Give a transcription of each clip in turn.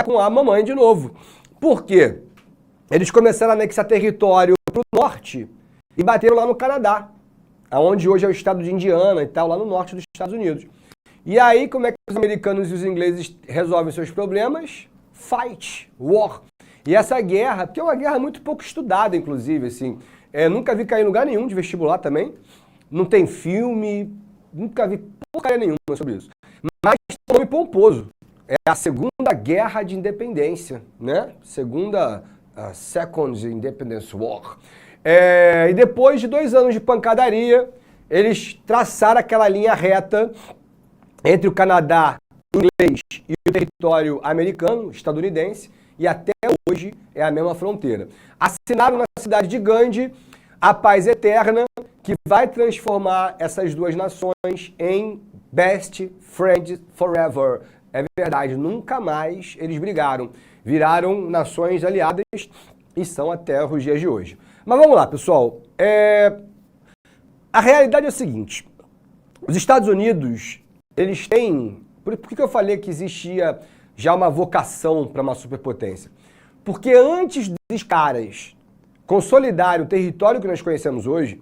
com a mamãe de novo. Por quê? Eles começaram a anexar território para o norte e bateram lá no Canadá, onde hoje é o estado de Indiana e tal, lá no norte dos Estados Unidos. E aí, como é que os americanos e os ingleses resolvem seus problemas? Fight, war. E essa guerra, que é uma guerra muito pouco estudada, inclusive, assim, nunca vi cair em lugar nenhum de vestibular também, não tem filme, nunca vi porcaria nenhuma sobre isso. Mas tem um nome pomposo, é a Segunda Guerra de Independência, né? Second Independence War. E depois de 2 anos de pancadaria, eles traçaram aquela linha reta entre o Canadá inglês e o território americano, estadunidense, e até hoje é a mesma fronteira. Assinaram na cidade de Gandhi a paz eterna, que vai transformar essas duas nações em best friends forever. É verdade, nunca mais eles brigaram. Viraram nações aliadas e são até os dias de hoje. Mas vamos lá, pessoal. A realidade é o seguinte. Os Estados Unidos, eles têm... Por que eu falei que existia já uma vocação para uma superpotência? Porque antes dos caras consolidarem o território que nós conhecemos hoje,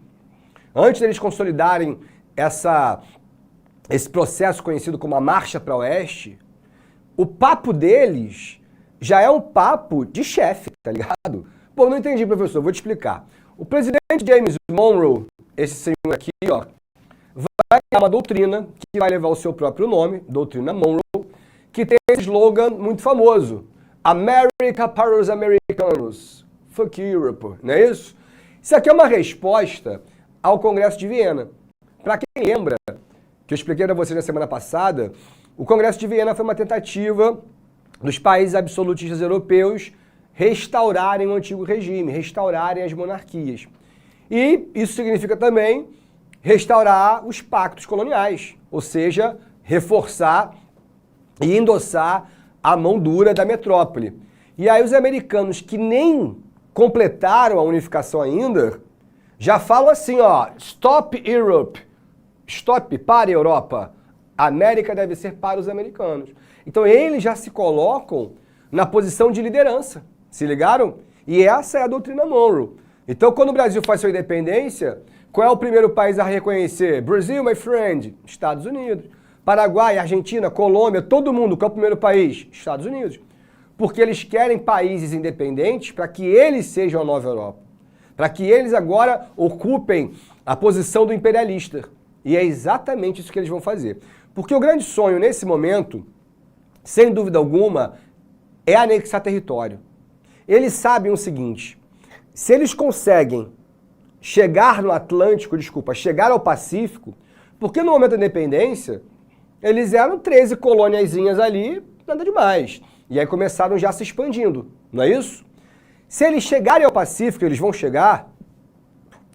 antes deles consolidarem esse processo conhecido como a Marcha para o Oeste, o papo deles já é um papo de chefe, tá ligado? Pô, não entendi, professor, vou te explicar. O presidente James Monroe, esse senhor aqui, ó, vai criar uma doutrina que vai levar o seu próprio nome, doutrina Monroe, que tem esse slogan muito famoso, America para os americanos, fuck Europe, não é isso? Isso aqui é uma resposta ao Congresso de Viena. Para quem lembra, que eu expliquei para vocês na semana passada, o Congresso de Viena foi uma tentativa dos países absolutistas europeus restaurarem o antigo regime, restaurarem as monarquias. E isso significa também restaurar os pactos coloniais, ou seja, reforçar e endossar a mão dura da metrópole. E aí os americanos que nem completaram a unificação ainda, já falam assim, ó, stop Europe, stop para a Europa, a América deve ser para os americanos. Então eles já se colocam na posição de liderança, se ligaram? E essa é a doutrina Monroe. Então quando o Brasil faz sua independência, qual é o primeiro país a reconhecer? Brasil, my friend, Estados Unidos. Paraguai, Argentina, Colômbia, todo mundo, qual é o primeiro país? Estados Unidos. Porque eles querem países independentes para que eles sejam a nova Europa. Para que eles agora ocupem a posição do imperialista. E é exatamente isso que eles vão fazer. Porque o grande sonho nesse momento, sem dúvida alguma, é anexar território. Eles sabem o seguinte, se eles conseguem chegar no Atlântico, chegar ao Pacífico, porque no momento da independência, eles eram 13 colôniazinhas ali, nada demais. E aí começaram já se expandindo, não é isso? Se eles chegarem ao Pacífico, eles vão chegar...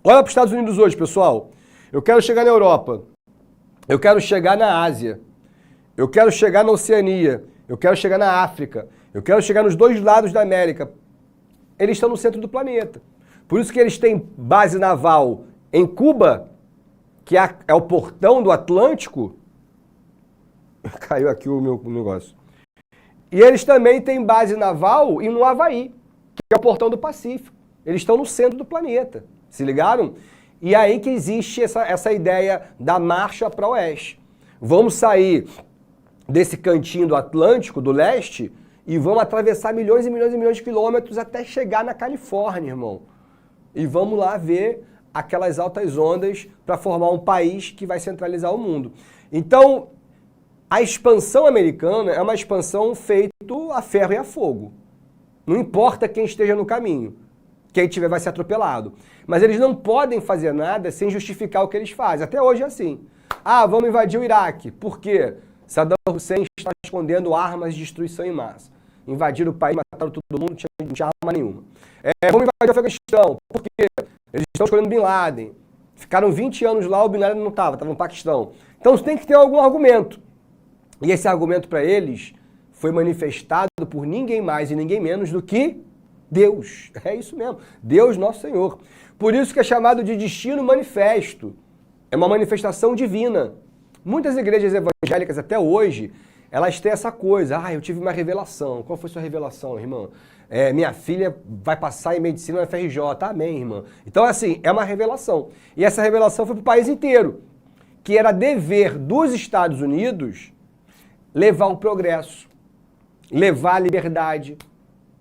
Olha para os Estados Unidos hoje, pessoal. Eu quero chegar na Europa. Eu quero chegar na Ásia. Eu quero chegar na Oceania. Eu quero chegar na África. Eu quero chegar nos dois lados da América. Eles estão no centro do planeta. Por isso que eles têm base naval em Cuba, que é o portão do Atlântico. Caiu aqui o meu negócio. E eles também têm base naval no Havaí, que é o portão do Pacífico. Eles estão no centro do planeta. Se ligaram? E aí que existe essa ideia da marcha para o oeste. Vamos sair desse cantinho do Atlântico, do leste, e vamos atravessar milhões e milhões e milhões de quilômetros até chegar na Califórnia, irmão. E vamos lá ver aquelas altas ondas para formar um país que vai centralizar o mundo. Então, a expansão americana é uma expansão feita a ferro e a fogo. Não importa quem esteja no caminho. Quem tiver vai ser atropelado. Mas eles não podem fazer nada sem justificar o que eles fazem. Até hoje é assim. Ah, vamos invadir o Iraque. Por quê? Saddam Hussein está escondendo armas de destruição em massa. Invadiram o país, mataram todo mundo, não tinha arma nenhuma. Vamos invadir o Afeganistão. Por quê? Eles estão escolhendo Bin Laden. Ficaram 20 anos lá, o Bin Laden não estava no Paquistão. Então tem que ter algum argumento. E esse argumento para eles foi manifestado por ninguém mais e ninguém menos do que Deus. É isso mesmo. Deus, nosso Senhor. Por isso que é chamado de destino manifesto. É uma manifestação divina. Muitas igrejas evangélicas até hoje, elas têm essa coisa. Ah, eu tive uma revelação. Qual foi sua revelação, irmã? Minha filha vai passar em medicina na FRJ. Amém, irmã. Então, assim, é uma revelação. E essa revelação foi para o país inteiro, que era dever dos Estados Unidos levar o progresso, levar a liberdade,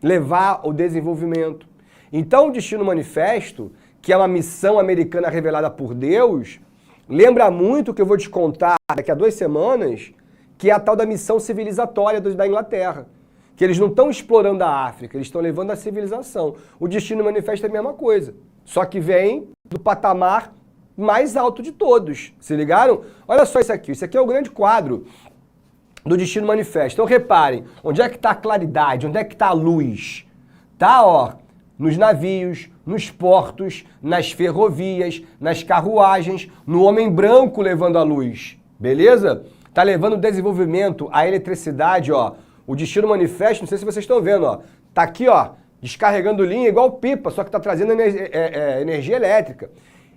levar o desenvolvimento. Então, o Destino Manifesto, que é uma missão americana revelada por Deus, lembra muito o que eu vou te contar daqui a 2 semanas, que é a tal da missão civilizatória da Inglaterra. Que eles não estão explorando a África, eles estão levando a civilização. O Destino Manifesto é a mesma coisa, só que vem do patamar mais alto de todos. Se ligaram? Olha só isso aqui. Isso aqui é o grande quadro do Destino Manifesto. Então reparem, onde é que está a claridade? Onde é que está a luz? Tá, ó, nos navios, nos portos, nas ferrovias, nas carruagens, no homem branco levando a luz. Beleza? Tá levando o desenvolvimento, a eletricidade, ó. O Destino Manifesto, não sei se vocês estão vendo, ó. Tá aqui, ó, descarregando linha igual pipa, só que tá trazendo energia elétrica.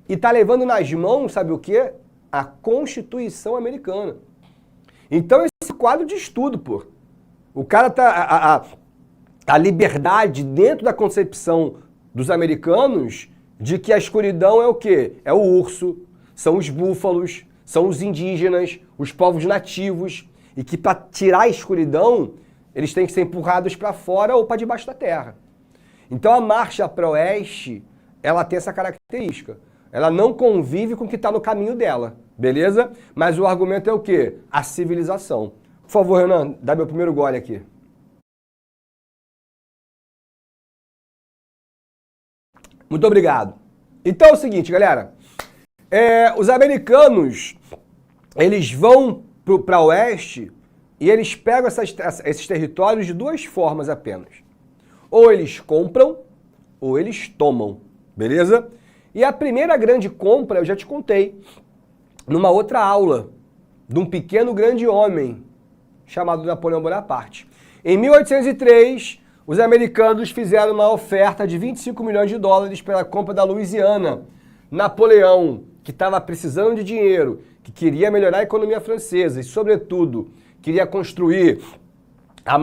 E tá levando nas mãos, sabe o quê? A Constituição Americana. Então esse quadro de estudo, pô. O cara tá... A liberdade dentro da concepção dos americanos de que a escuridão é o quê? É o urso, são os búfalos, são os indígenas, os povos nativos, e que para tirar a escuridão, eles têm que ser empurrados para fora ou para debaixo da terra. Então a marcha para o oeste, ela tem essa característica. Ela não convive com o que está no caminho dela, beleza? Mas o argumento é o quê? A civilização. Por favor, Renan, dá meu primeiro gole aqui. Muito obrigado. Então é o seguinte, galera. Os americanos, eles vão para o oeste e eles pegam esses territórios de 2 formas apenas. Ou eles compram, ou eles tomam, beleza? E a primeira grande compra, eu já te contei, numa outra aula, de um pequeno grande homem, chamado Napoleão Bonaparte. Em 1803, os americanos fizeram uma oferta de 25 milhões de dólares pela compra da Louisiana. Napoleão, que estava precisando de dinheiro, que queria melhorar a economia francesa e, sobretudo, queria construir o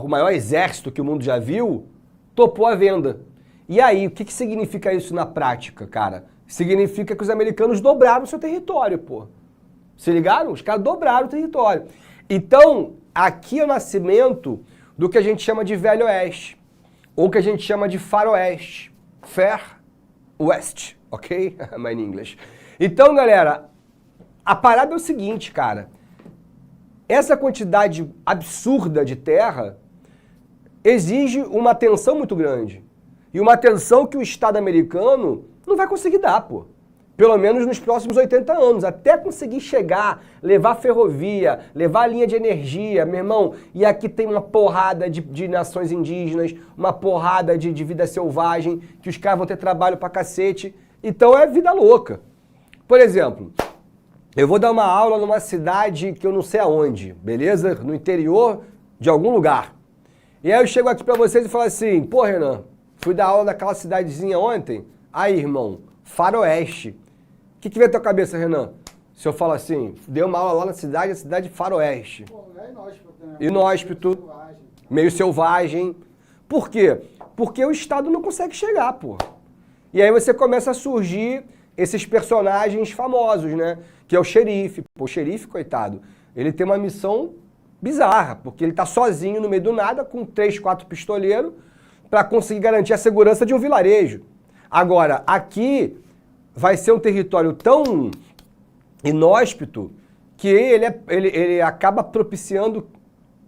maior exército que o mundo já viu, topou a venda. E aí, o que significa isso na prática, cara? Significa que os americanos dobraram o seu território, pô. Se ligaram? Os caras dobraram o território. Então, aqui é o nascimento do que a gente chama de Velho Oeste, ou que a gente chama de Faroeste. Fair West, ok? My English. Então, galera, a parada é o seguinte, cara. Essa quantidade absurda de terra exige uma atenção muito grande. E uma atenção que o Estado americano não vai conseguir dar, pô. Pelo menos nos próximos 80 anos, até conseguir chegar, levar ferrovia, levar linha de energia, meu irmão. E aqui tem uma porrada de nações indígenas, uma porrada de vida selvagem, que os caras vão ter trabalho pra cacete. Então é vida louca. Por exemplo, eu vou dar uma aula numa cidade que eu não sei aonde, beleza? No interior de algum lugar. E aí eu chego aqui pra vocês e falo assim, pô, Renan, fui dar aula naquela cidadezinha ontem. Aí, irmão, Faroeste. O que vem na tua cabeça, Renan? Se eu falo assim, dei uma aula lá na cidade, a cidade de Faroeste. Pô, é inóspito, né? Inóspito, meio selvagem. Por quê? Porque o Estado não consegue chegar, pô. E aí você começa a surgir esses personagens famosos, né? Que é o xerife. Pô, o xerife, coitado, ele tem uma missão bizarra, porque ele tá sozinho no meio do nada, com 3, 4 pistoleiros, para conseguir garantir a segurança de um vilarejo. Agora, aqui vai ser um território tão inóspito que ele acaba propiciando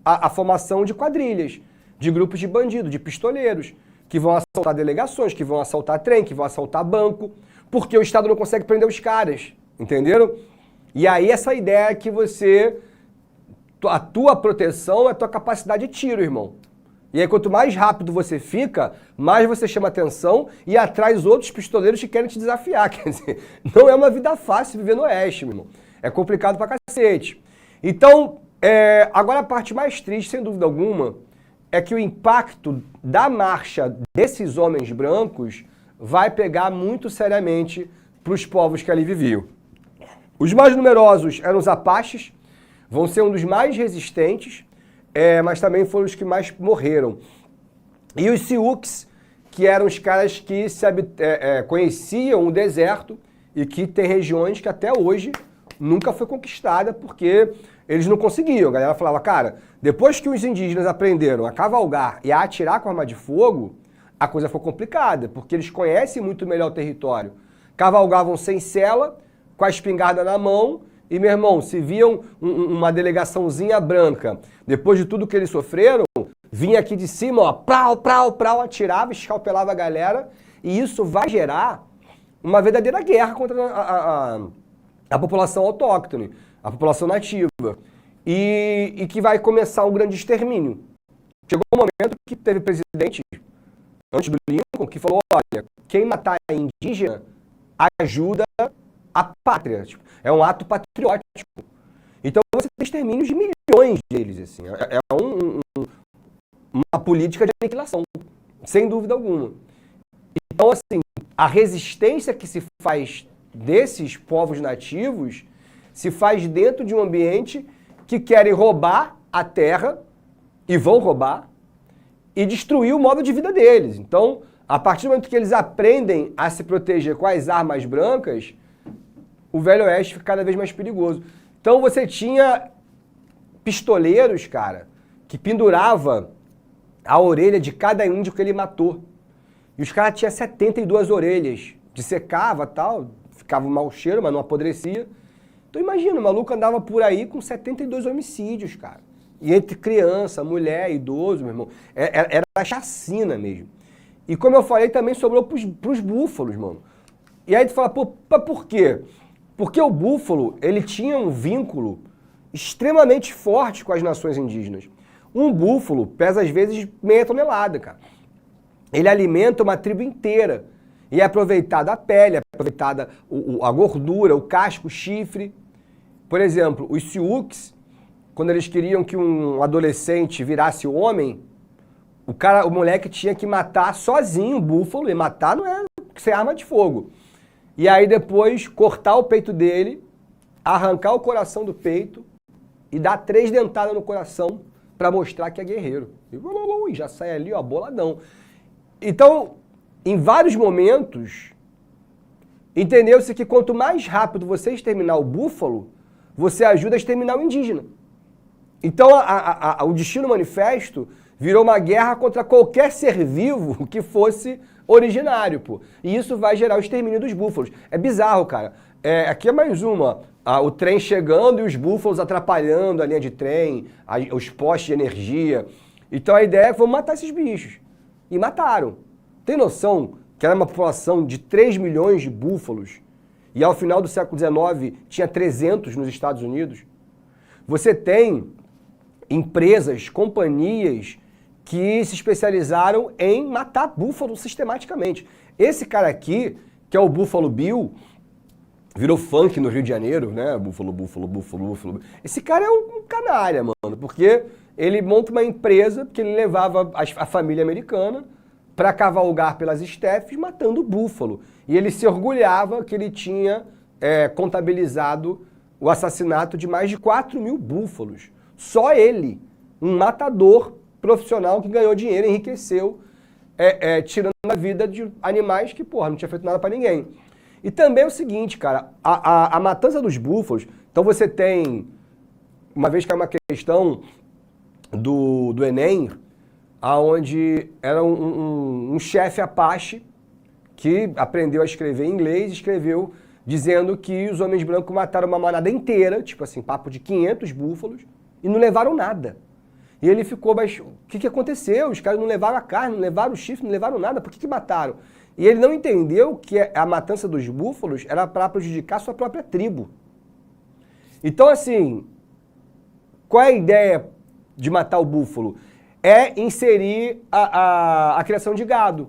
a formação de quadrilhas, de grupos de bandidos, de pistoleiros, que vão assaltar delegações, que vão assaltar trem, que vão assaltar banco, porque o Estado não consegue prender os caras, entenderam? E aí essa ideia que a tua proteção é a tua capacidade de tiro, irmão. E aí quanto mais rápido você fica, mais você chama atenção e atrai outros pistoleiros que querem te desafiar. Quer dizer, não é uma vida fácil viver no Oeste, meu irmão. É complicado pra cacete. Então, agora a parte mais triste, sem dúvida alguma, é que o impacto da marcha desses homens brancos vai pegar muito seriamente para os povos que ali viviam. Os mais numerosos eram os Apaches, vão ser um dos mais resistentes, mas também foram os que mais morreram. E os Sioux, que eram os caras que conheciam o deserto e que tem regiões que até hoje nunca foi conquistada porque eles não conseguiam. A galera falava, cara, depois que os indígenas aprenderam a cavalgar e a atirar com arma de fogo, a coisa foi complicada, porque eles conhecem muito melhor o território. Cavalgavam sem sela, com a espingarda na mão, e, meu irmão, se viam uma delegaçãozinha branca, depois de tudo que eles sofreram, vinha aqui de cima, ó, prau, prau, prau, atirava, escalpelava a galera, e isso vai gerar uma verdadeira guerra contra a população autóctone, a população nativa, e que vai começar um grande extermínio. Chegou um momento que teve presidente, antes do Lincoln, que falou, olha, quem matar indígena ajuda a pátria. Tipo, é um ato patriótico. Então você tem extermínios de milhões deles. Assim. Uma política de aniquilação, sem dúvida alguma. Então, assim, a resistência que se faz desses povos nativos se faz dentro de um ambiente que querem roubar a terra, e vão roubar, e destruir o modo de vida deles. Então, a partir do momento que eles aprendem a se proteger com as armas brancas, o Velho Oeste fica cada vez mais perigoso. Então você tinha pistoleiros, cara, que pendurava a orelha de cada índio que ele matou. E os caras tinham 72 orelhas. Dissecava e tal, ficava um mau cheiro, mas não apodrecia. Então imagina, o maluco andava por aí com 72 homicídios, cara. E entre criança, mulher, idoso, meu irmão. Era chacina mesmo. E como eu falei, também sobrou pros búfalos, mano. E aí tu fala, pô, por quê? Porque o búfalo, ele tinha um vínculo extremamente forte com as nações indígenas. Um búfalo pesa às vezes meia tonelada, cara. Ele alimenta uma tribo inteira. E é aproveitada a pele, é aproveitada a gordura, o casco, o chifre. Por exemplo, os Sioux, quando eles queriam que um adolescente virasse homem, o moleque tinha que matar sozinho o búfalo, e matar não é sem arma de fogo. E aí depois cortar o peito dele, arrancar o coração do peito e dar 3 dentadas no coração para mostrar que é guerreiro. E já sai ali, ó, boladão. Então, em vários momentos, entendeu-se que quanto mais rápido você exterminar o búfalo, você ajuda a exterminar o indígena. Então, o Destino Manifesto virou uma guerra contra qualquer ser vivo que fosse originário, pô. E isso vai gerar o extermínio dos búfalos. É bizarro, cara. Aqui é mais uma. O trem chegando e os búfalos atrapalhando a linha de trem, os postes de energia. Então a ideia é vamos matar esses bichos. E mataram. Tem noção que era uma população de 3 milhões de búfalos e ao final do século XIX tinha 300 nos Estados Unidos? Você tem empresas, companhias que se especializaram em matar búfalo sistematicamente. Esse cara aqui, que é o Buffalo Bill, virou funk no Rio de Janeiro, né? Búfalo, búfalo, búfalo, búfalo. Esse cara é um canalha, mano, porque ele monta uma empresa que ele levava a família americana para cavalgar pelas estepes matando búfalo. E ele se orgulhava que ele tinha contabilizado o assassinato de mais de 4 mil búfalos. Só ele, um matador profissional que ganhou dinheiro, enriqueceu, tirando a vida de animais que, porra, não tinha feito nada para ninguém. E também é o seguinte, cara, a matança dos búfalos, então você tem, uma vez que é uma questão do Enem, onde era um chefe Apache que aprendeu a escrever em inglês, escreveu dizendo que os homens brancos mataram uma manada inteira, tipo assim, papo de 500 búfalos, e não levaram nada. E ele ficou, mas o que aconteceu? Os caras não levaram a carne, não levaram o chifre, não levaram nada, por que mataram? E ele não entendeu que a matança dos búfalos era para prejudicar a sua própria tribo. Então, assim, qual é a ideia de matar o búfalo? É inserir a criação de gado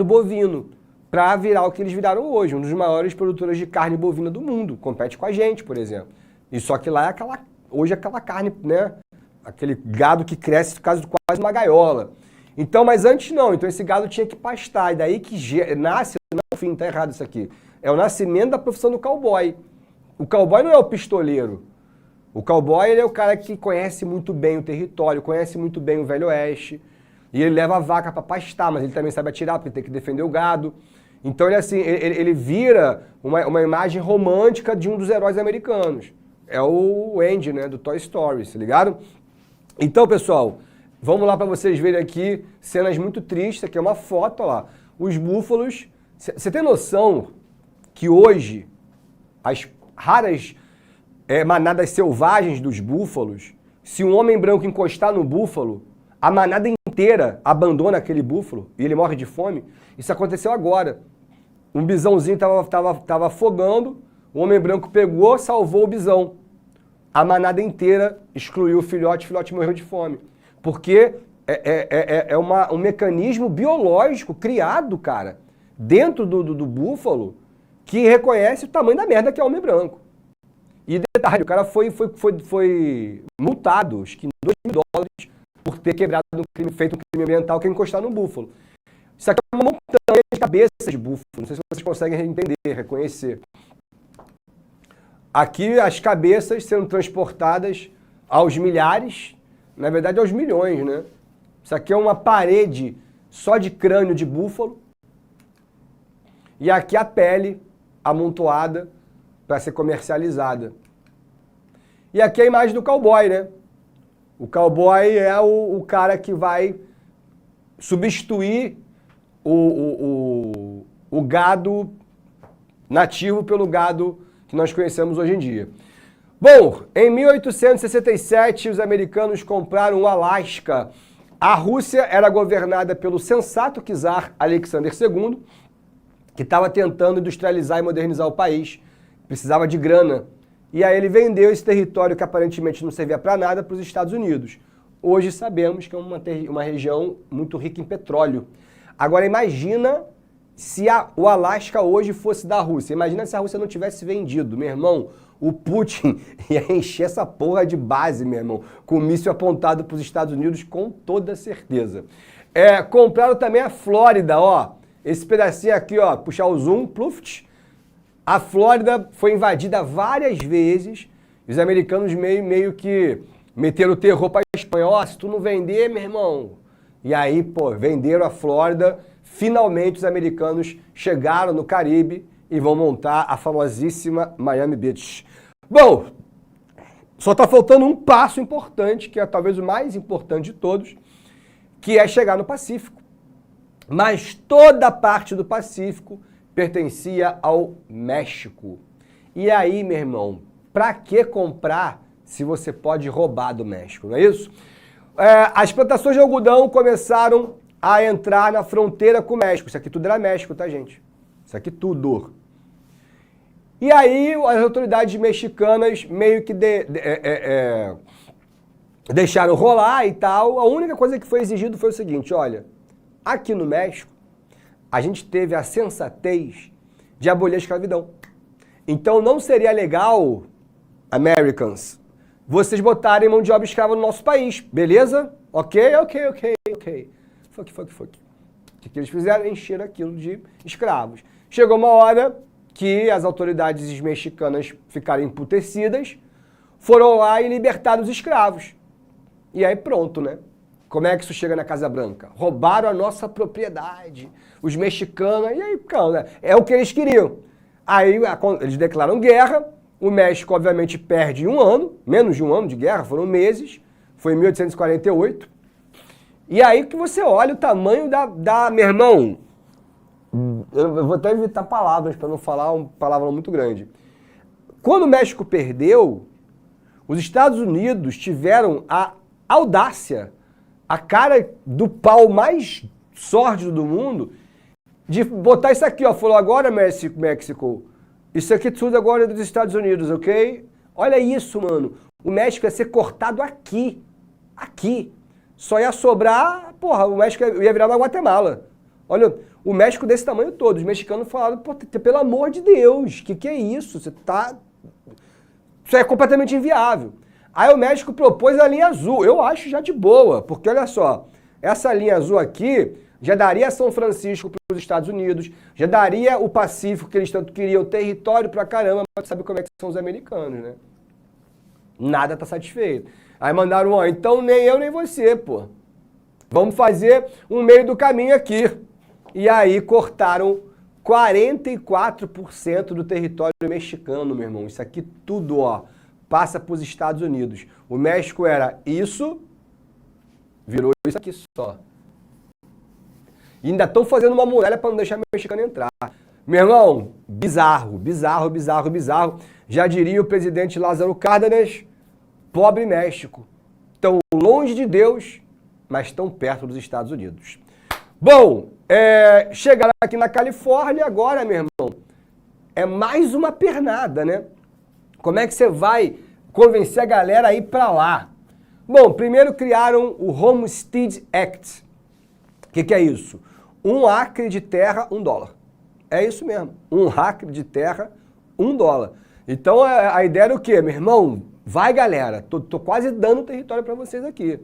bovino, para virar o que eles viraram hoje, um dos maiores produtores de carne bovina do mundo, compete com a gente, por exemplo. E só que lá hoje é aquela carne, né, aquele gado que cresce quase uma gaiola. Então, mas antes não, então esse gado tinha que pastar, e daí que nasce, no fim, tá errado isso aqui, é o nascimento da profissão do cowboy. O cowboy não é o pistoleiro. O cowboy, ele é o cara que conhece muito bem o território, conhece muito bem o Velho Oeste, e ele leva a vaca para pastar, mas ele também sabe atirar, porque tem que defender o gado. Então ele, assim, ele vira uma imagem romântica de um dos heróis americanos. É o Andy, né, do Toy Story, tá ligado? Então, pessoal, vamos lá para vocês verem aqui cenas muito tristes. Aqui é uma foto, ó lá. Os búfalos. Você tem noção que hoje as raras manadas selvagens dos búfalos, se um homem branco encostar no búfalo, a manada inteira abandona aquele búfalo e ele morre de fome? Isso aconteceu agora. Um bisãozinho estava afogando, o homem branco pegou, salvou o bisão. A manada inteira excluiu o filhote morreu de fome. Porque é um mecanismo biológico criado, cara, dentro do búfalo, que reconhece o tamanho da merda que é o homem branco. E detalhe, o cara foi multado, acho que em $2.000, por ter feito um crime ambiental, que é encostar no búfalo. Isso aqui é uma montanha de cabeças de búfalo, não sei se vocês conseguem entender, reconhecer. Aqui as cabeças sendo transportadas aos milhares, na verdade aos milhões, né? Isso aqui é uma parede só de crânio de búfalo. E aqui a pele amontoada para ser comercializada. E aqui a imagem do cowboy, né? O cowboy é o cara que vai substituir o gado nativo pelo gado que nós conhecemos hoje em dia. Bom, em 1867, os americanos compraram o Alasca. A Rússia era governada pelo sensato czar Alexander II, que estava tentando industrializar e modernizar o país. Precisava de grana. E aí ele vendeu esse território que aparentemente não servia para nada para os Estados Unidos. Hoje sabemos que é uma região muito rica em petróleo. Agora imagina se o Alasca hoje fosse da Rússia. Imagina se a Rússia não tivesse vendido, meu irmão. O Putin ia encher essa porra de base, meu irmão, com o míssil apontado para os Estados Unidos com toda certeza. Compraram também a Flórida, ó. Esse pedacinho aqui, ó, puxar o zoom, pluft. A Flórida foi invadida várias vezes. Os americanos meio que meteram o terror para a Espanha. Ó, se tu não vender, meu irmão. E aí, pô, venderam a Flórida. Finalmente os americanos chegaram no Caribe e vão montar a famosíssima Miami Beach. Bom, só está faltando um passo importante, que é talvez o mais importante de todos, que é chegar no Pacífico. Mas toda a parte do Pacífico pertencia ao México. E aí, meu irmão, para que comprar se você pode roubar do México, não é isso? As plantações de algodão começaram a entrar na fronteira com o México. Isso aqui tudo era México, tá, gente? Isso aqui tudo. E aí as autoridades mexicanas meio que deixaram rolar e tal. A única coisa que foi exigido foi o seguinte, olha, aqui no México, a gente teve a sensatez de abolir a escravidão. Então não seria legal, Americans, vocês botarem mão de obra escrava no nosso país, beleza? Ok. Fuck. O que eles fizeram? Encheram aquilo de escravos. Chegou uma hora que as autoridades mexicanas ficaram emputecidas, foram lá e libertaram os escravos. E aí pronto, né? Como é que isso chega na Casa Branca? Roubaram a nossa propriedade. Os mexicanos, e aí, cara, é o que eles queriam. Aí eles declaram guerra, o México obviamente perde um ano, menos de um ano de guerra, foram meses, foi em 1848. E aí que você olha o tamanho meu irmão, eu vou até evitar palavras para não falar uma palavra muito grande. Quando o México perdeu, os Estados Unidos tiveram a audácia, a cara do pau mais sórdido do mundo, de botar isso aqui, ó. Falou, agora, México, isso aqui tudo agora é dos Estados Unidos, ok? Olha isso, mano. O México ia ser cortado aqui. Aqui. Só ia sobrar, porra, o México ia virar uma Guatemala. Olha, o México desse tamanho todo. Os mexicanos falaram, pô, pelo amor de Deus, que é isso? Você tá... Isso é completamente inviável. Aí o México propôs a linha azul. Eu acho já de boa, porque olha só, essa linha azul aqui já daria São Francisco para os Estados Unidos, já daria o Pacífico, que eles tanto queriam, território pra caramba, mas sabe como é que são os americanos, né? Nada tá satisfeito. Aí mandaram, ó, então nem eu nem você, pô. Vamos fazer um meio do caminho aqui. E aí cortaram 44% do território mexicano, meu irmão. Isso aqui tudo, ó, passa para os Estados Unidos. O México era isso, virou isso aqui só. E ainda estão fazendo uma muralha para não deixar o mexicano entrar. Meu irmão, bizarro, bizarro, bizarro, bizarro. Já diria o presidente Lázaro Cárdenas, pobre México. Tão longe de Deus, mas tão perto dos Estados Unidos. Bom, chegaram aqui na Califórnia agora, meu irmão, é mais uma pernada, né? Como é que você vai convencer a galera a ir para lá? Bom, primeiro criaram o Homestead Act. O que é isso? 1 acre de terra, $1. É isso mesmo, 1 acre de terra, $1. Então a ideia era o quê, meu irmão? Vai, galera, tô quase dando território para vocês aqui.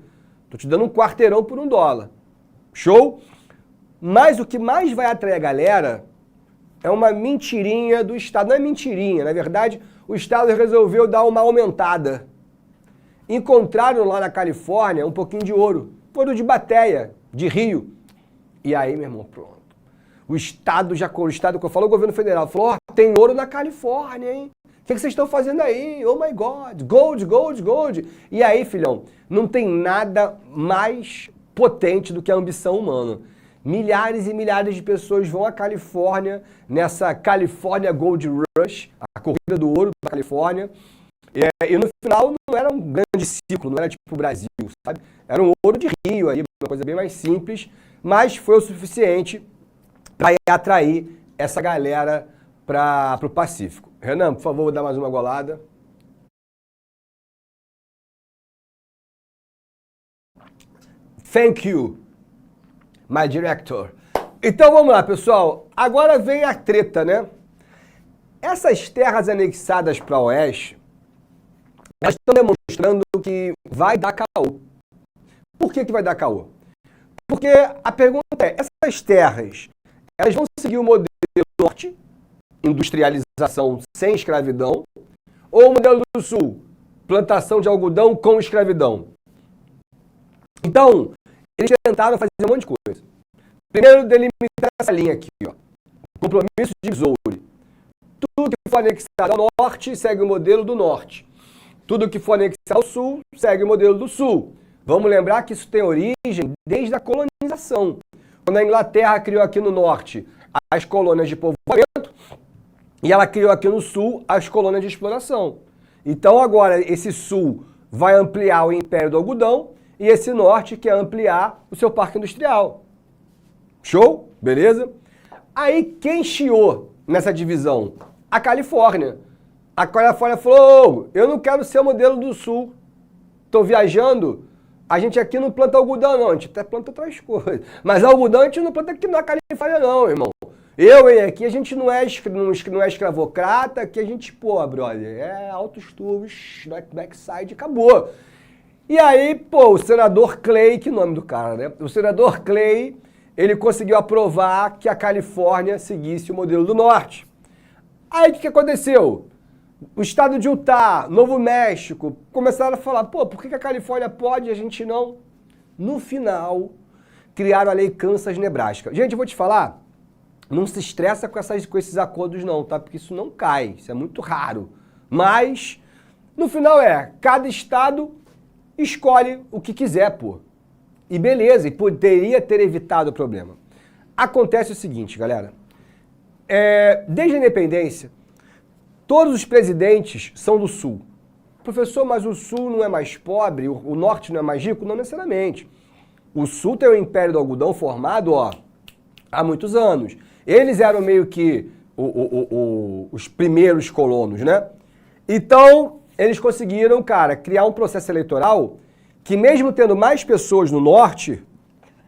Tô te dando um quarteirão por $1. Show? Mas o que mais vai atrair a galera é uma mentirinha do Estado. Não é mentirinha, na verdade, o Estado resolveu dar uma aumentada. Encontraram lá na Califórnia um pouquinho de ouro. Ouro de bateia, de rio. E aí, meu irmão, pronto. O Estado que eu falo, o governo federal, falou, ó, tem ouro na Califórnia, hein? O que vocês estão fazendo aí? Oh my God, gold, gold, gold. E aí, filhão, não tem nada mais potente do que a ambição humana. Milhares e milhares de pessoas vão à Califórnia, nessa California Gold Rush, a corrida do ouro da Califórnia. E no final não era um grande ciclo, não era tipo o Brasil, sabe? Era um ouro de rio aí, uma coisa bem mais simples, mas foi o suficiente para atrair essa galera para o Pacífico. Renan, por favor, vou dar mais uma golada. Thank you, my director. Então vamos lá, pessoal. Agora vem a treta, né? Essas terras anexadas para o oeste, elas estão demonstrando que vai dar caô. Por que vai dar caô? Porque a pergunta é, essas terras, elas vão seguir o modelo norte, industrialização sem escravidão, ou o modelo do sul, plantação de algodão com escravidão? Então, eles tentaram fazer um monte de coisa. Primeiro, delimitar essa linha aqui, ó. Compromisso de Missouri. Tudo que for anexado ao norte segue o modelo do norte. Tudo que for anexado ao sul segue o modelo do sul. Vamos lembrar que isso tem origem desde a colonização. Quando a Inglaterra criou aqui no norte as colônias de povoamento, e ela criou aqui no sul as colônias de exploração. Então agora esse sul vai ampliar o império do algodão e esse norte quer ampliar o seu parque industrial. Show? Beleza? Aí quem chiou nessa divisão? A Califórnia. A Califórnia falou, eu não quero ser o modelo do sul. Estou viajando, a gente aqui não planta algodão não, a gente até planta outras coisas. Mas algodão a gente não planta aqui na Califórnia não, irmão. Aqui a gente não é escravocrata, aqui a gente, pô, brother, é altos tubos, backside, acabou. E aí, pô, o senador Clay, que nome do cara, né? O senador Clay, ele conseguiu aprovar que a Califórnia seguisse o modelo do norte. Aí o que aconteceu? O estado de Utah, Novo México, começaram a falar, pô, por que a Califórnia pode e a gente não? No final, criaram a lei Kansas-Nebraska. Gente, eu vou te falar, não se estressa com esses acordos não, tá? Porque isso não cai, isso é muito raro. Mas, no final cada estado escolhe o que quiser, pô. E beleza, e poderia ter evitado o problema. Acontece o seguinte, galera. Desde a independência, todos os presidentes são do sul. Professor, mas o sul não é mais pobre, o norte não é mais rico? Não necessariamente. O sul tem o Império do Algodão formado, ó, há muitos anos. Eles eram meio que os primeiros colonos, né? Então, eles conseguiram, cara, criar um processo eleitoral que mesmo tendo mais pessoas no norte,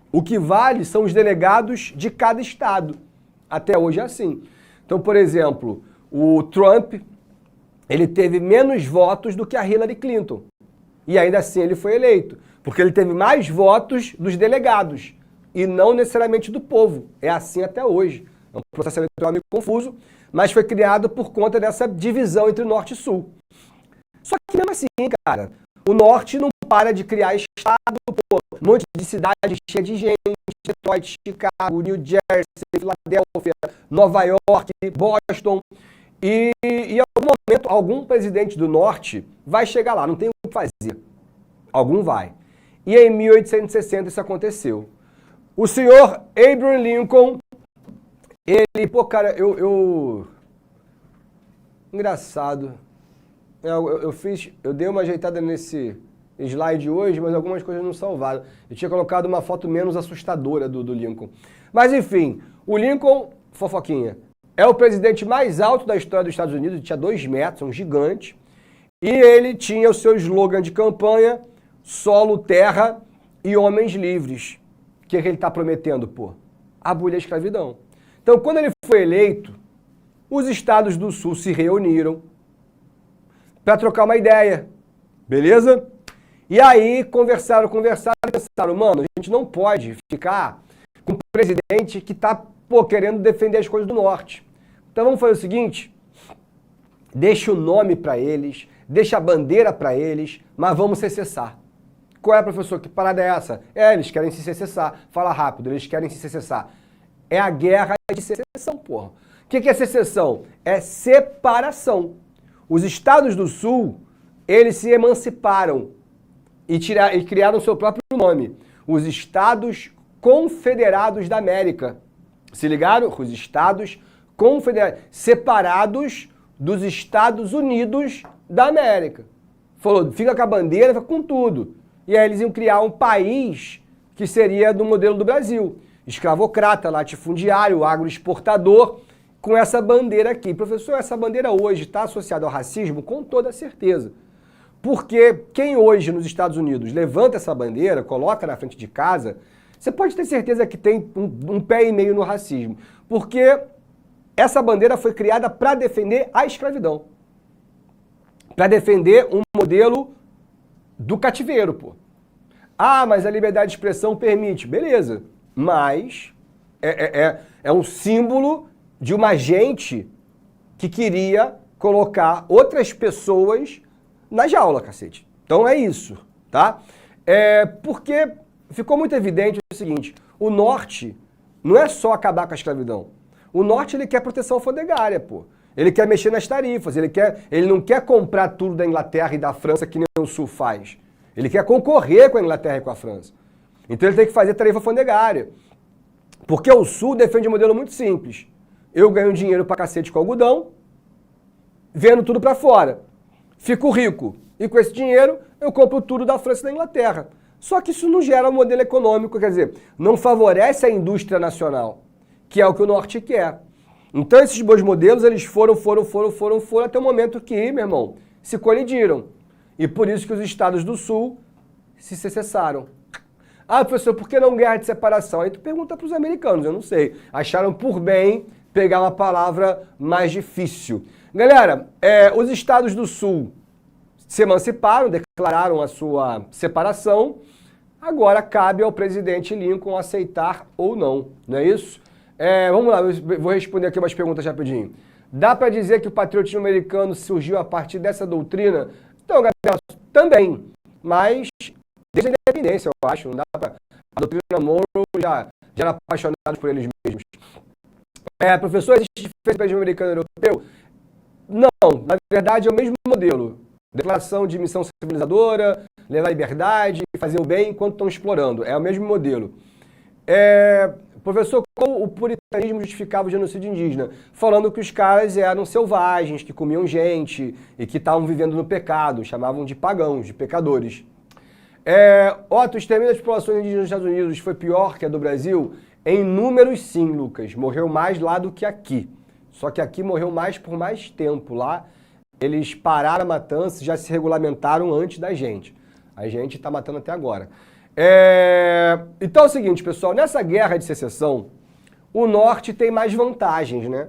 o que vale são os delegados de cada estado. Até hoje é assim. Então, por exemplo, o Trump, ele teve menos votos do que a Hillary Clinton. E ainda assim ele foi eleito. Porque ele teve mais votos dos delegados e não necessariamente do povo. É assim até hoje. É um processo eleitoral meio confuso, mas foi criado por conta dessa divisão entre norte e sul. Só que mesmo assim, cara, o norte não para de criar estado, pô, um monte de cidade cheia de gente, Detroit, Chicago, New Jersey, Filadélfia, Nova York, Boston. E em algum momento, algum presidente do norte vai chegar lá, não tem o que fazer. Algum vai. E em 1860 isso aconteceu. O senhor Abraham Lincoln, ele, pô, cara, engraçado. Eu dei uma ajeitada nesse slide hoje, mas algumas coisas não salvaram. Eu tinha colocado uma foto menos assustadora do Lincoln. Mas enfim, o Lincoln, fofoquinha, é o presidente mais alto da história dos Estados Unidos, ele tinha 2 metros, um gigante, e ele tinha o seu slogan de campanha, solo, terra e homens livres. O que ele está prometendo, pô? Abolir a escravidão. Então, quando ele foi eleito, os estados do Sul se reuniram para trocar uma ideia, beleza? E aí conversaram e pensaram, mano, a gente não pode ficar com um presidente que está querendo defender as coisas do norte. Então vamos fazer o seguinte, deixa o nome para eles, deixa a bandeira para eles, mas vamos se cessar. Qual é, professor? Que parada é essa? Eles querem se secessar. Fala rápido, eles querem se secessar. É a guerra de secessão, porra. O que é secessão? É separação. Os estados do Sul, eles se emanciparam e criaram seu próprio nome. Os Estados Confederados da América. Se ligaram? Os Estados Confederados, separados dos Estados Unidos da América. Falou, fica com a bandeira, fica com tudo. E aí eles iam criar um país que seria do modelo do Brasil. Escravocrata, latifundiário, agroexportador, com essa bandeira aqui. Professor, essa bandeira hoje está associada ao racismo? Com toda certeza. Porque quem hoje nos Estados Unidos levanta essa bandeira, coloca na frente de casa, você pode ter certeza que tem um pé e meio no racismo. Porque essa bandeira foi criada para defender a escravidão. Para defender um modelo do cativeiro, pô. Ah, mas a liberdade de expressão permite. Beleza. Mas é um símbolo de uma gente que queria colocar outras pessoas na jaula, cacete. Então é isso, tá? Porque ficou muito evidente o seguinte, o norte não é só acabar com a escravidão. O norte, ele quer proteção alfandegária, pô. Ele quer mexer nas tarifas, ele não quer comprar tudo da Inglaterra e da França que nem o sul faz. Ele quer concorrer com a Inglaterra e com a França. Então ele tem que fazer tarifa alfandegária. Porque o sul defende um modelo muito simples. Eu ganho dinheiro pra cacete com algodão, vendo tudo pra fora. Fico rico. E com esse dinheiro eu compro tudo da França e da Inglaterra. Só que isso não gera um modelo econômico, quer dizer, não favorece a indústria nacional, que é o que o norte quer. Então esses dois modelos, eles foram até o momento que, meu irmão, se colidiram. E por isso que os estados do sul se secessaram. Ah, professor, por que não guerra de separação? Aí tu pergunta para os americanos, eu não sei. Acharam por bem pegar uma palavra mais difícil. Galera, os estados do sul se emanciparam, declararam a sua separação. Agora cabe ao presidente Lincoln aceitar ou não, não é isso? Vamos lá, eu vou responder aqui umas perguntas rapidinho. Dá para dizer que o patriotismo americano surgiu a partir dessa doutrina? Então, Gabriel, também, mas desde a independência, eu acho, não dá para... A doutrina Monroe já era apaixonada por eles mesmos. Professor, existe diferença entre o americano e o europeu? Não, na verdade é o mesmo modelo. Declaração de missão civilizadora, levar a liberdade, fazer o bem enquanto estão explorando. É o mesmo modelo. Professor, como o puritanismo justificava o genocídio indígena? Falando que os caras eram selvagens, que comiam gente e que estavam vivendo no pecado. Chamavam de pagãos, de pecadores. Otto, o extermínio das populações indígenas nos Estados Unidos foi pior que a do Brasil? Em números, sim, Lucas. Morreu mais lá do que aqui. Só que aqui morreu mais por mais tempo. Lá eles pararam a matança e já se regulamentaram antes da gente. A gente está matando até agora. Então é o seguinte, pessoal. Nessa guerra de secessão, o norte tem mais vantagens, né?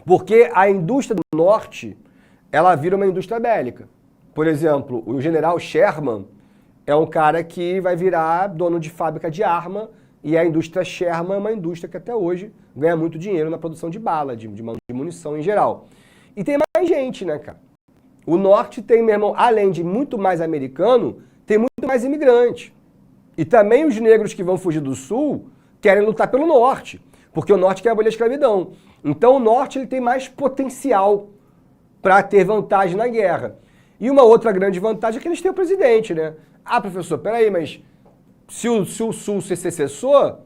Porque a indústria do norte, ela vira uma indústria bélica. Por exemplo, o general Sherman é um cara que vai virar dono de fábrica de arma e a indústria Sherman é uma indústria que até hoje ganha muito dinheiro na produção de bala, de munição em geral. E tem mais gente, né, cara? O norte tem, meu irmão, além de muito mais americano, tem muito mais imigrante. E também os negros que vão fugir do sul querem lutar pelo norte, porque o norte quer abolir a escravidão. Então o norte ele tem mais potencial para ter vantagem na guerra. E uma outra grande vantagem é que eles têm o presidente, né? Ah, professor, peraí, mas se o sul se secessou,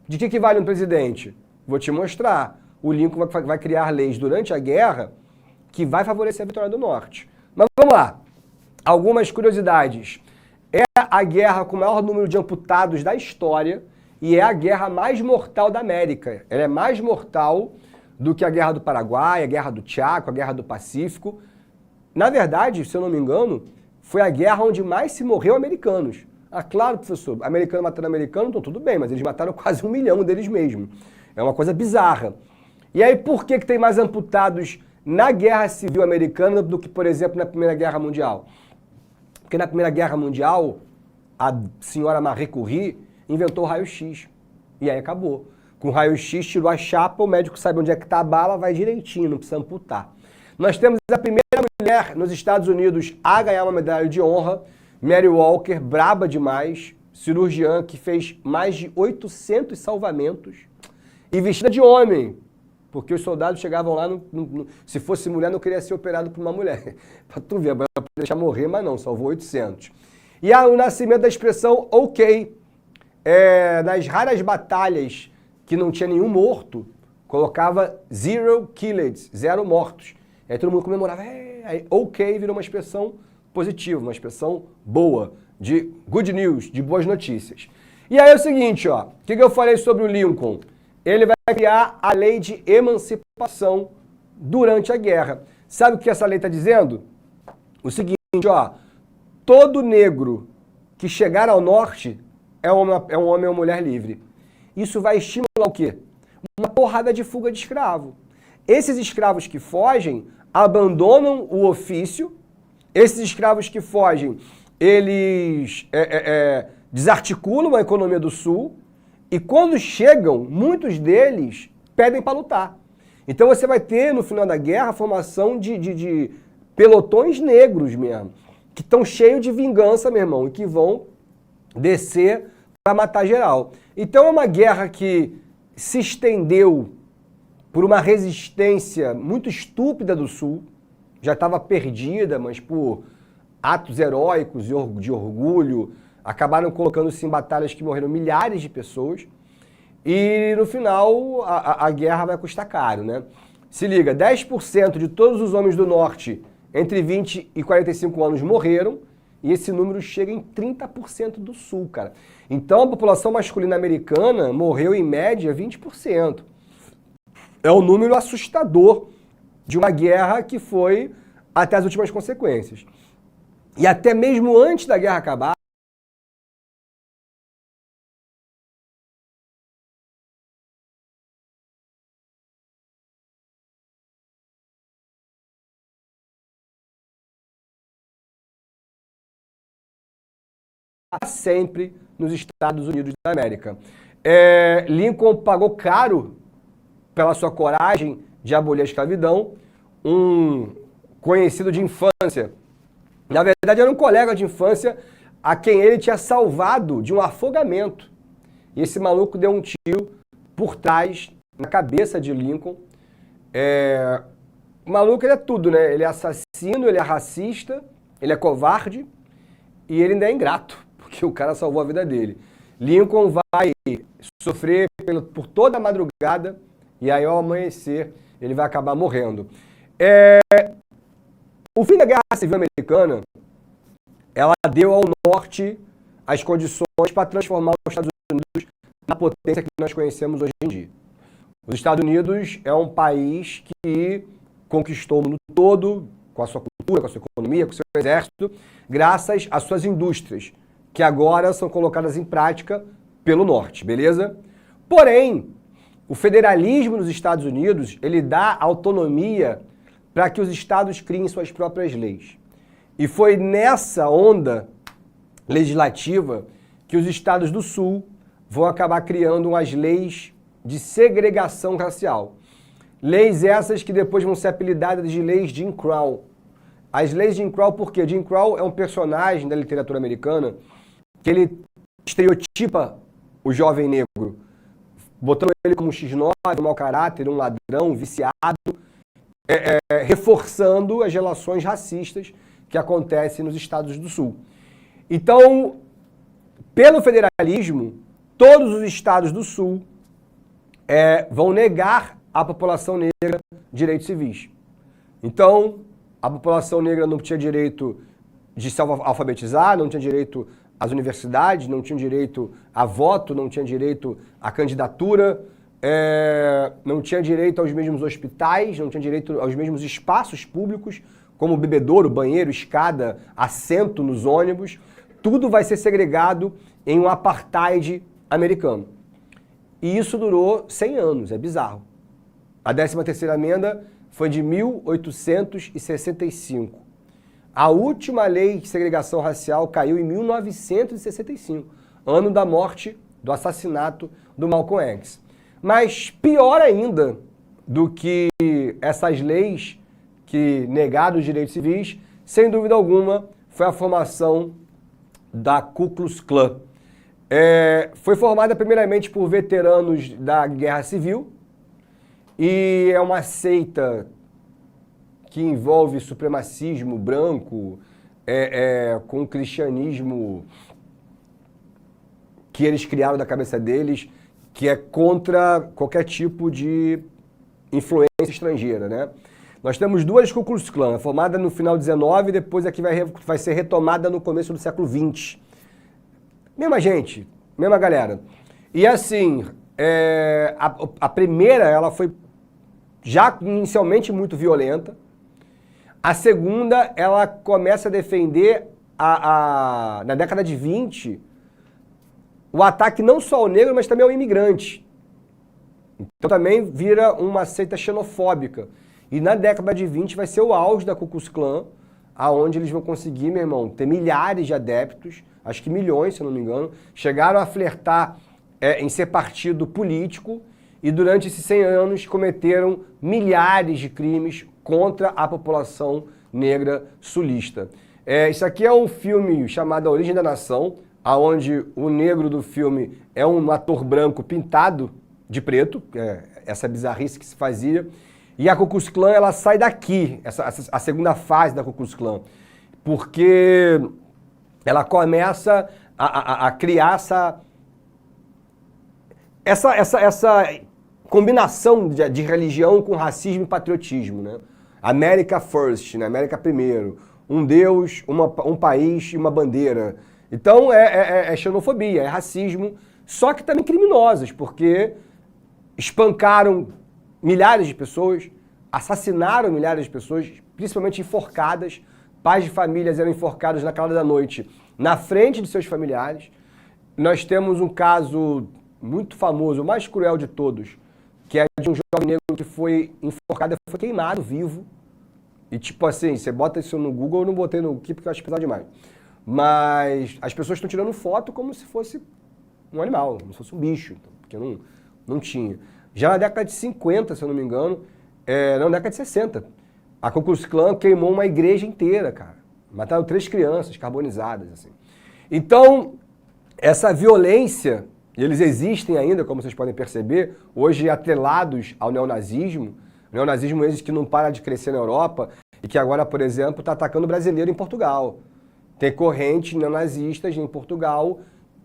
de que vale um presidente? Vou te mostrar. O Lincoln vai criar leis durante a guerra que vai favorecer a vitória do norte. Mas vamos lá. Algumas curiosidades. É a guerra com o maior número de amputados da história e é a guerra mais mortal da América. Ela é mais mortal do que a Guerra do Paraguai, a Guerra do Chaco, a Guerra do Pacífico. Na verdade, se eu não me engano, foi a guerra onde mais se morreu americanos. Ah, claro, professor, americano matando americano, então tudo bem, mas eles mataram quase 1 milhão deles mesmos. É uma coisa bizarra. E aí, por que tem mais amputados na Guerra Civil Americana do que, por exemplo, na Primeira Guerra Mundial? Porque na Primeira Guerra Mundial, a senhora Marie Curie inventou o raio-x. E aí acabou. Com o raio-x, tirou a chapa, o médico sabe onde é que está a bala, vai direitinho, não precisa amputar. Nós temos a primeira mulher nos Estados Unidos a ganhar uma medalha de honra, Mary Walker, braba demais, cirurgiã que fez mais de 800 salvamentos e vestida de homem, porque os soldados chegavam lá, se fosse mulher não queria ser operado por uma mulher. Pra tu ver, pra deixar morrer, mas não, salvou 800. E o nascimento da expressão ok, nas raras batalhas que não tinha nenhum morto, colocava zero killed, 0 mortos. E aí todo mundo comemorava, aí ok virou uma expressão positiva, uma expressão boa, de good news, de boas notícias. E aí é o seguinte, ó, o que eu falei sobre o Lincoln? Ele vai criar a lei de emancipação durante a guerra. Sabe o que essa lei está dizendo? O seguinte, ó, todo negro que chegar ao norte é um homem ou mulher livre. Isso vai estimular o quê? Uma porrada de fuga de escravo. Esses escravos que fogem abandonam o ofício, esses escravos que fogem, eles desarticulam a economia do sul e quando chegam, muitos deles pedem para lutar. Então você vai ter, no final da guerra, a formação de pelotões negros mesmo, que estão cheios de vingança, meu irmão, e que vão descer para matar geral. Então é uma guerra que se estendeu por uma resistência muito estúpida do Sul, já estava perdida, mas por atos heróicos e de orgulho, acabaram colocando-se em batalhas que morreram milhares de pessoas, e no final a guerra vai custar caro, né? Se liga, 10% de todos os homens do Norte entre 20 e 45 anos morreram, e esse número chega em 30% do Sul, cara. Então a população masculina americana morreu em média 20%. É um número assustador de uma guerra que foi até as últimas consequências. E até mesmo antes da guerra acabar, sempre nos Estados Unidos da América. Lincoln pagou caro pela sua coragem de abolir a escravidão. Um conhecido de infância, na verdade era um colega de infância a quem ele tinha salvado de um afogamento. E esse maluco deu um tiro por trás, na cabeça de Lincoln. O maluco ele é tudo, né? Ele é assassino, ele é racista, ele é covarde e ele ainda é ingrato, porque o cara salvou a vida dele. Lincoln vai sofrer por toda a madrugada e aí ao amanhecer ele vai acabar morrendo. O fim da Guerra Civil Americana, ela deu ao Norte as condições para transformar os Estados Unidos na potência que nós conhecemos hoje em dia. Os Estados Unidos é um país que conquistou o mundo todo, com a sua cultura, com a sua economia, com o seu exército, graças às suas indústrias, que agora são colocadas em prática pelo Norte, beleza? Porém, o federalismo nos Estados Unidos, ele dá autonomia para que os estados criem suas próprias leis. E foi nessa onda legislativa que os estados do Sul vão acabar criando umas leis de segregação racial. Leis essas que depois vão ser apelidadas de leis Jim Crow. As leis de Jim Crow, por quê? Jim Crow é um personagem da literatura americana que ele estereotipa o jovem negro, botando ele como um X9, um mau caráter, um ladrão, um viciado, reforçando as relações racistas que acontecem nos estados do Sul. Então, pelo federalismo, todos os estados do Sul vão negar à população negra direitos civis. Então, a população negra não tinha direito de se alfabetizar, não tinha direito às universidades, não tinha direito a voto, não tinha direito à candidatura, não tinha direito aos mesmos hospitais, não tinha direito aos mesmos espaços públicos, como bebedouro, banheiro, escada, assento nos ônibus. Tudo vai ser segregado em um apartheid americano. E isso durou 100 anos, é bizarro. A 13ª emenda foi de 1865. A última lei de segregação racial caiu em 1965, ano da morte, do assassinato do Malcolm X. Mas pior ainda do que essas leis que negaram os direitos civis, sem dúvida alguma, foi a formação da Ku Klux Klan. Foi formada primeiramente por veteranos da Guerra Civil e é uma seita que envolve supremacismo branco com o cristianismo que eles criaram da cabeça deles, que é contra qualquer tipo de influência estrangeira, né? Nós temos duas Ku Klux Klan, formada no final do 19 e depois aqui vai ser retomada no começo do século 20. Mesma gente, mesma galera. E assim, a primeira ela foi já inicialmente muito violenta. A segunda, ela começa a defender, na década de 20, o ataque não só ao negro, mas também ao imigrante. Então também vira uma seita xenofóbica. E na década de 20 vai ser o auge da Ku Klux Klan, aonde eles vão conseguir, meu irmão, ter milhares de adeptos, acho que milhões, se eu não me engano, chegaram a flertar em ser partido político e durante esses 100 anos cometeram milhares de crimes contra a população negra sulista. Isso aqui é um filme chamado A Origem da Nação, onde o negro do filme é um ator branco pintado de preto, essa bizarrice que se fazia. E a Ku Klux Klan, ela sai daqui, a segunda fase da Ku Klux Klan, porque ela começa a criar essa combinação de religião com racismo e patriotismo, né? America First, né? América primeiro, um Deus, um país e uma bandeira. Então é xenofobia, é racismo, só que também criminosas, porque espancaram milhares de pessoas, assassinaram milhares de pessoas, principalmente enforcadas. Pais de famílias eram enforcados na calada da noite, na frente de seus familiares. Nós temos um caso muito famoso, o mais cruel de todos, que é de um jovem negro que foi enforcado, foi queimado vivo. E tipo assim, você bota isso no Google, eu não botei no aqui porque eu acho pesado demais. Mas as pessoas estão tirando foto como se fosse um animal, como se fosse um bicho, porque não tinha. Já na década de 50, se eu não me engano, na década de 60, a Ku Klux Klan queimou uma igreja inteira, cara. Mataram 3 crianças carbonizadas, assim. Então, essa violência, eles existem ainda, como vocês podem perceber, hoje atrelados ao neonazismo. O neonazismo esse que não para de crescer na Europa e que agora, por exemplo, está atacando brasileiro em Portugal. Tem correntes neonazistas em Portugal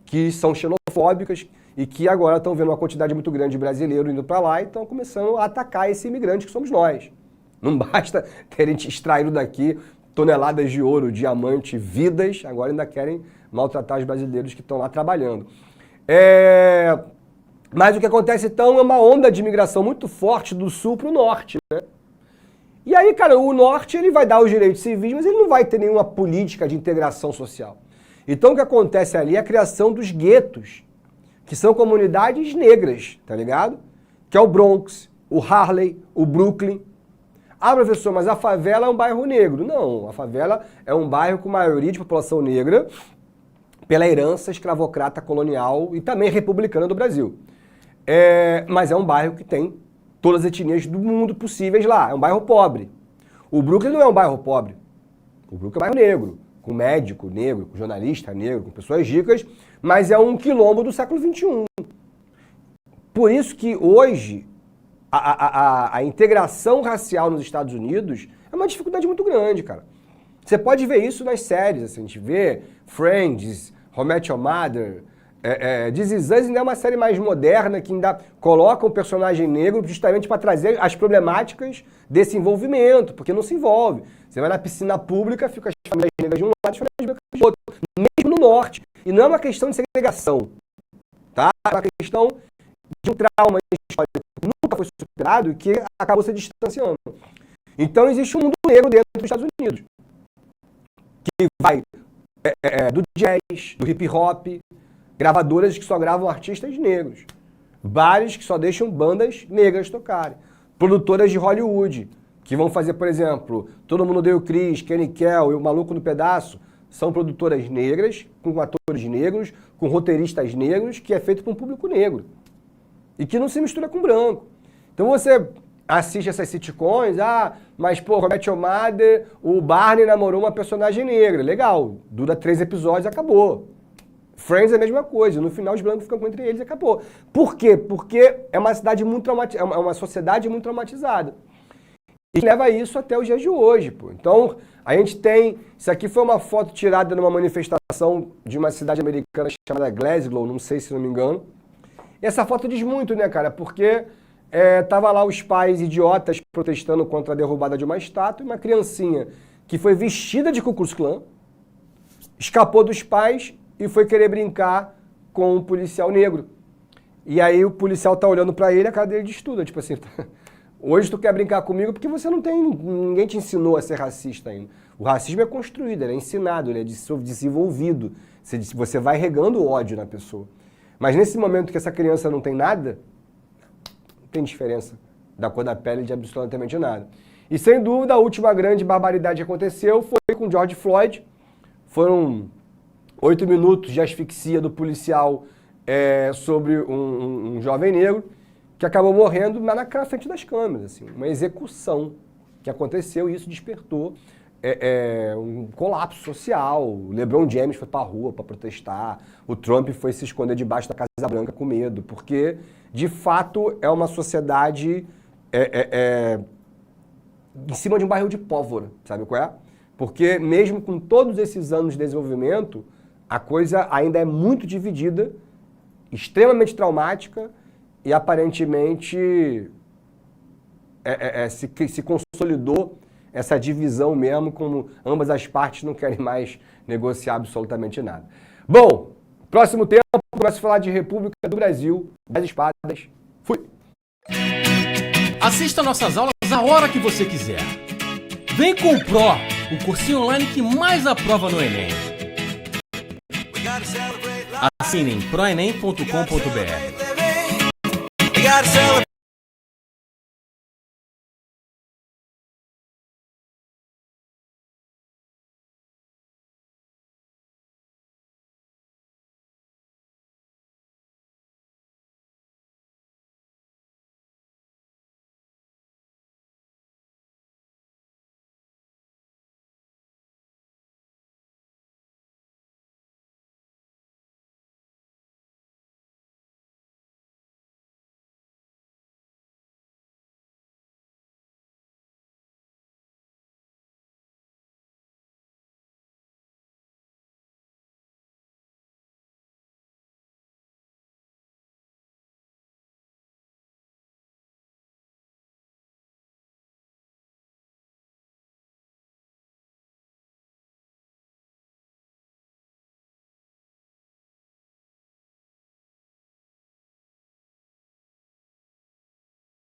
que são xenofóbicas e que agora estão vendo uma quantidade muito grande de brasileiros indo para lá e estão começando a atacar esse imigrante que somos nós. Não basta terem extraído daqui toneladas de ouro, diamante, vidas, agora ainda querem maltratar os brasileiros que estão lá trabalhando. Mas o que acontece então é uma onda de imigração muito forte do sul para o norte, né? E aí, cara, o norte ele vai dar os direitos civis, mas ele não vai ter nenhuma política de integração social. Então o que acontece ali é a criação dos guetos, que são comunidades negras, tá ligado? Que é o Bronx, o Harlem, o Brooklyn. Ah, professor, mas a favela é um bairro negro. Não, a favela é um bairro com maioria de população negra pela herança escravocrata colonial e também republicana do Brasil. Mas é um bairro que tem todas as etnias do mundo possíveis lá. É um bairro pobre. O Brooklyn não é um bairro pobre. O Brooklyn é um bairro negro, com médico negro, com jornalista negro, com pessoas ricas, mas é um quilombo do século XXI. Por isso que hoje a integração racial nos Estados Unidos é uma dificuldade muito grande, cara. Você pode ver isso nas séries, assim, a gente vê Friends, How I Met Your Mother, This Is Us ainda é uma série mais moderna que ainda coloca um personagem negro justamente para trazer as problemáticas desse envolvimento, porque não se envolve. Você vai na piscina pública, fica as famílias negras de um lado e as famílias brancas do outro, mesmo no norte. E não é uma questão de segregação, tá? É uma questão de um trauma histórico que nunca foi superado e que acabou se distanciando. Então existe um mundo negro dentro dos Estados Unidos, que vai do jazz, do hip hop, gravadoras que só gravam artistas negros, bares que só deixam bandas negras tocarem, produtoras de Hollywood, que vão fazer, por exemplo, Todo Mundo Odeia o Chris, Kenny Kell e o Maluco no Pedaço, são produtoras negras, com atores negros, com roteiristas negros, que é feito para um público negro. E que não se mistura com branco. Então você assiste essas sitcoms, mas pô, How I Met Your Mother, o Barney namorou uma personagem negra. Legal, dura 3 episódios e acabou. Friends é a mesma coisa, no final os brancos ficam entre eles e acabou. Por quê? Porque é uma cidade muito traumatizada, é uma sociedade muito traumatizada. E leva isso até os dias de hoje, pô. Então, a gente tem... Isso aqui foi uma foto tirada numa manifestação de uma cidade americana chamada Glasgow, não sei se não me engano. E essa foto diz muito, né, cara? Porque tava lá os pais idiotas protestando contra a derrubada de uma estátua e uma criancinha que foi vestida de Ku Klux Klan, escapou dos pais e foi querer brincar com um policial negro. E aí o policial tá olhando pra ele, a cara dele destuda, tipo assim... Hoje tu quer brincar comigo porque você não tem... Ninguém te ensinou a ser racista ainda. O racismo é construído, ele é ensinado, ele é desenvolvido. Você vai regando ódio na pessoa. Mas nesse momento que essa criança não tem nada, não tem diferença da cor da pele de absolutamente nada. E sem dúvida a última grande barbaridade que aconteceu foi com George Floyd. Foram 8 minutos de asfixia do policial sobre um jovem negro, que acabou morrendo na frente das câmeras, assim, uma execução que aconteceu e isso despertou um colapso social. O LeBron James foi para a rua para protestar, o Trump foi se esconder debaixo da Casa Branca com medo, porque, de fato, é uma sociedade em cima de um barril de pólvora, sabe qual é? Porque mesmo com todos esses anos de desenvolvimento, a coisa ainda é muito dividida, extremamente traumática, e aparentemente se consolidou essa divisão mesmo, como ambas as partes não querem mais negociar absolutamente nada. Bom, próximo tempo, começo a falar de República do Brasil, das espadas. Fui! Assista nossas aulas a hora que você quiser. Vem com o Pro, o cursinho online que mais aprova no Enem. Assinem proenem.com.br.